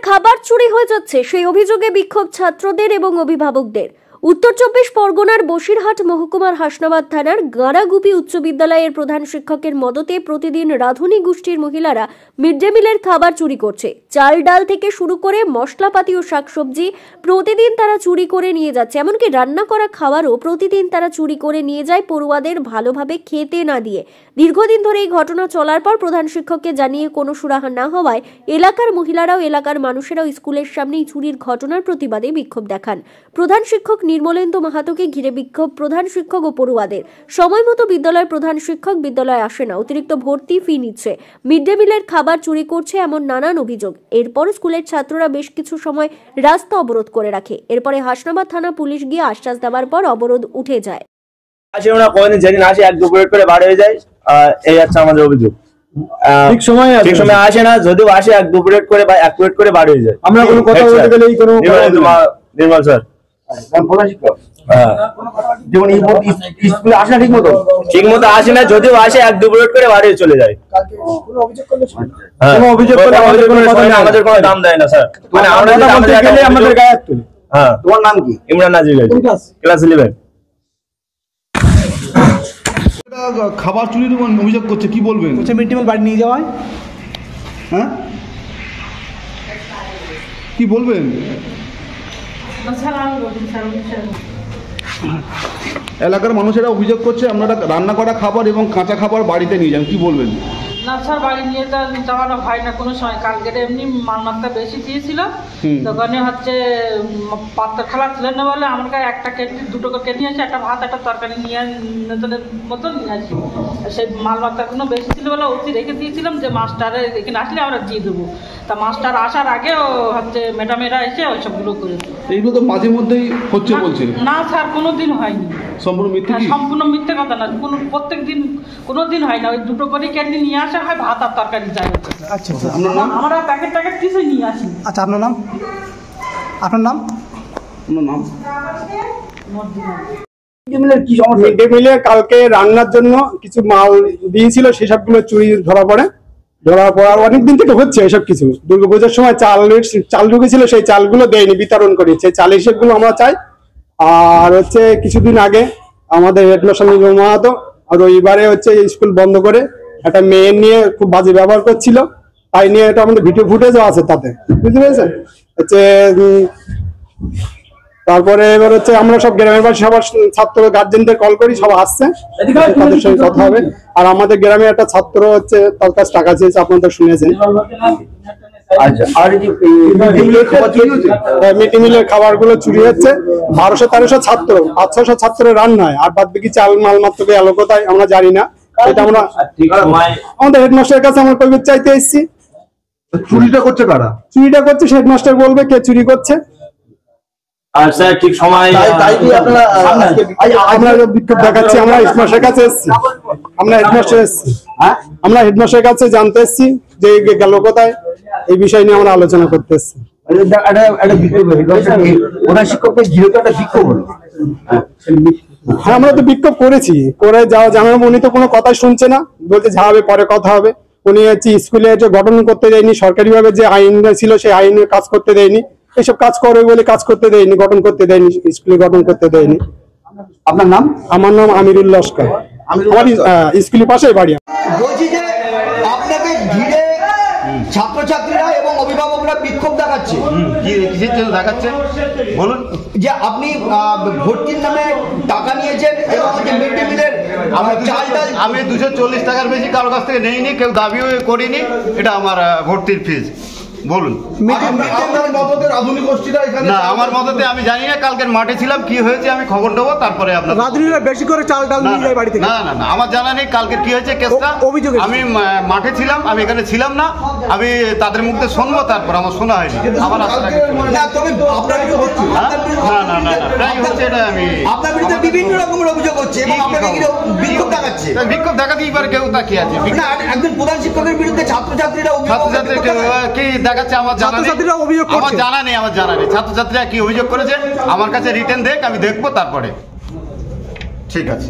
খাবার চুরি হয়ে যাচ্ছে সেই অভিযোগে বিক্ষোভ ছাত্রদের এবং অভিভাবকদের। উত্তর চব্বিশ পরগনার বসিরহাট মহকুমার হাসনাবাদ থানার গাঁড়াগুপি উচ্চ বিদ্যালয়ের প্রধান শিক্ষকের মদতে প্রতিদিন রাঁধুনি গোষ্ঠীর মহিলারা মিড ডে মিলের খাবার চুরি করছে। চাল ডাল থেকে শুরু করে মশলাপাতি ও শাকসবজি প্রতিদিন তারা চুরি করে নিয়ে যাচ্ছে। এমনকি রান্না করা খাবারও প্রতিদিন তারা চুরি করে নিয়ে যায় পড়ুয়াদের ভালোভাবে খেতে না দিয়ে। দীর্ঘদিন ধরে এই ঘটনা চলার পর প্রধান শিক্ষককে জানিয়ে কোনো সুরাহা না হওয়ায় এলাকার মহিলারাও এলাকার মানুষেরাও স্কুলের সামনে চুরির ঘটনার প্রতিবাদে বিক্ষোভ দেখান। প্রধান শিক্ষক নির্মলেন্দু মাহাতোকে ঘিরে বিক্ষোভ প্রধান শিক্ষক ও পড়ুয়াদের। সময় মতো বিদ্যালয়ের প্রধান শিক্ষক বিদ্যালয়ে আসে না, অতিরিক্ত ভর্তি ফি নিচ্ছে, মিড ডে মিলের খাবার চুরি করছে, এমন নানান অভিযোগ। এরপর স্কুলের ছাত্ররা বেশ কিছু সময় রাস্তা অবরোধ করে রাখে। এরপরে হাসনাবাদ থানা পুলিশ গিয়ে আশ্বাস দেওয়ার পর অবরোধ উঠে যায়। আসে ওরা কোনদিন যেদিন আসে 1-2 মিনিট করে বার হয়ে যায়, এই হচ্ছে আমাদের অভিযোগ। ঠিক সময় আসে না, যদিও আসে 1-2 মিনিট করে বা 1 মিনিট করে বার হয়ে যায়। আমরা কোনো কথা বলতে গেলেই কোনো নির্মল স্যার ঠিক মতো আসে না, যদিও আসে 1-2 মিনিট করে বার হয়ে চলে যায়। আমাদের কোনো দাম দেয় না স্যার, মানে আমাদের গায়ে হাত তুলে। হ্যাঁ, তোমার নাম কি? ইমরান নাজির, ক্লাস 11। খাবার চুরির অভিযোগ করছে, কি বলবেন? মিড ডে মিল বাড়ি নিয়ে যাওয়ায়, হ্যাঁ কি বলবেন? এলাকার মানুষেরা অভিযোগ করছে আপনারা রান্না করা খাবার এবং কাঁচা খাবার বাড়িতে নিয়ে যান, কি বলবেন? না স্যার, বাড়ি নিয়ে যাওয়ানো হয় না কোনো সময়। কালকে এমনি মালমাত্রা বেশি দিয়েছিল, দোকানে হচ্ছে পাত্র খালা ছিল না বলে আমার কাছে একটা কেটলি 2 কেটলি আছে, একটা ভাত একটা তরকারি নিয়ে মতো নিয়ে আসি। সেই মালমাত্রাগুলো বেশি ছিল বলে অতি রেখে দিয়েছিলাম যে মাস্টারের এখানে আসলে আমরা দিয়ে দেবো। তা মাস্টার আসার আগেও হচ্ছে ম্যাডামেরা এসে ওইসবগুলো করে। এইগুলো তো মাঝে মধ্যেই হচ্ছে বলছে। না স্যার, কোনোদিন হয়নি। সম্পূর্ণ মিথ্যে? সম্পূর্ণ মিথ্যে কথা না, প্রত্যেক দিন কোনোদিন হয় না। ওই 2 করে কেটলি নিয়ে আসা হয়, ভাত আর তরকারি যায়। আচ্ছা, আমরা প্যাকেট কিছুই নিয়ে আসি। আচ্ছা, আপনার নাম? আপনার নাম? মিড ডে মিলে কালকে রান্নার জন্য কিছু মাল দিয়েছিল, সেসবগুলো চুরি ধরা পড়ার অনেকদিন থেকে হচ্ছে এসব কিছু। দুর্গাপূজার সময় চাল ঢুকেছিল, সেই চালগুলো দেয়নি, বিতরণ করি। সেই চাল হিসেবগুলো আমরা চাই। আর হচ্ছে কিছুদিন আগে আমাদের হেডমাস্টার নির্মল মাহাতো রবিবারে হচ্ছে স্কুল বন্ধ করে একটা মেয়ে নিয়ে খুব বাজে ব্যবহার করছিল, তাই নিয়ে এটা আমাদের ভিডিও ফুটেজও আছে তাতে, বুঝতে পেরেছেন? হচ্ছে তারপরে এবার হচ্ছে আমরা সব গ্রামের বাসী সবার ছাত্র গার্জেনদের কল করি, সব আসছে, তাদের সঙ্গে কথা হবে। আর আমাদের গ্রামে একটা ছাত্র হচ্ছে তার কাছে টাকা চেয়েছে, আপনাদের শুনেছেন। মিড ডে মিলের খাবার গুলো চুরি হচ্ছে। 1200-1300 ছাত্র, 500 ছাত্রের রান্না হয়, আর বাদ বাকি চাল মাল মাত্র এলো কোথায় আমরা জানি না। সেটা আমরা আমাদের হেডমাস্টারের কাছে আমরা কৈফিয়ত চাইতে এসেছি। চুরিটা করছে কারা? চুরিটা করছে হেডমাস্টার বলবে কে চুরি করছে। আর স্যার ঠিক সময় আমরা বিক্ষোভ দেখাচ্ছি, আমরা হেডমাস্টারের কাছে এসেছি, আমরা হেডমাস্টারের কাছে জানতে এসেছি যে গেল কোথায়, এই বিষয় নিয়ে আমরা আলোচনা করতে এসেছি। হ্যাঁ, আমরা তো বিক্ষোভ করেছি, করে যাওয়া জানাবো। উনি তো কোনো কথা শুনছে না, বলতে যা হবে পরে কথা হবে। উনি হচ্ছে স্কুলে গঠন করতে দেয়নি, সরকারি ভাবে যে আইন ছিল সেই আইনে কাজ করতে দেয়নি। এইসব কাজ করে বলে কাজ করতে দেয়নি, গঠন করতে দেয়নি, স্কুলে গঠন করতে দেয়নি। আপনার নাম? আমার নাম আমিরুল লস্কর, আমার স্কুলের পাশেই বাড়ি। বলছি যে আপনাকে ঘিরে ছাত্রছাত্রীরা এবং অভিভাবকরা বিক্ষোভ দেখাচ্ছে। কিসের জন্য দেখাচ্ছে বলুন? যে আপনি ভর্তির নামে টাকা নিয়েছেন এবং মিড ডে মিলের আমি 240 টাকার বেশি কারোর কাছ থেকে নেইনি, কেউ দাবিও করিনি। এটা আমার ভর্তির ফিজ। বলুন, না আমার মদতে আমি জানি না। কালকের মাঠে ছিলাম, কি হয়েছে আমি খবর দেবো, তারপরে আপনার বেশি করে চাল ডাল নিয়ে যায় বাড়ি থেকে। না না না, আমার জানা নেই কালকের কি হয়েছে কেসটা। আমি মাঠে ছিলাম, আমি এখানে ছিলাম না। আমি তাদের মুখে শুনবো, তারপর আমার শোনা হয়নি। আমার না না না, প্রায় হচ্ছে এটা। আমি আপনার বিরুদ্ধে বিভিন্ন রকমের অভিযোগ হচ্ছে এবং আপনাকে বিক্ষোভ দেখাচ্ছে। বিক্ষোভ দেখাতেই পারে, কেউ তাকিয়ে আছে। একজন প্রধান শিক্ষকের বিরুদ্ধে ছাত্রছাত্রীরা কি দেখাচ্ছে আমার জানা নেই। ছাত্রছাত্রীরা কি অভিযোগ করেছে আমার কাছে রিটেন দেখ, আমি দেখবো, তারপরে ঠিক আছে।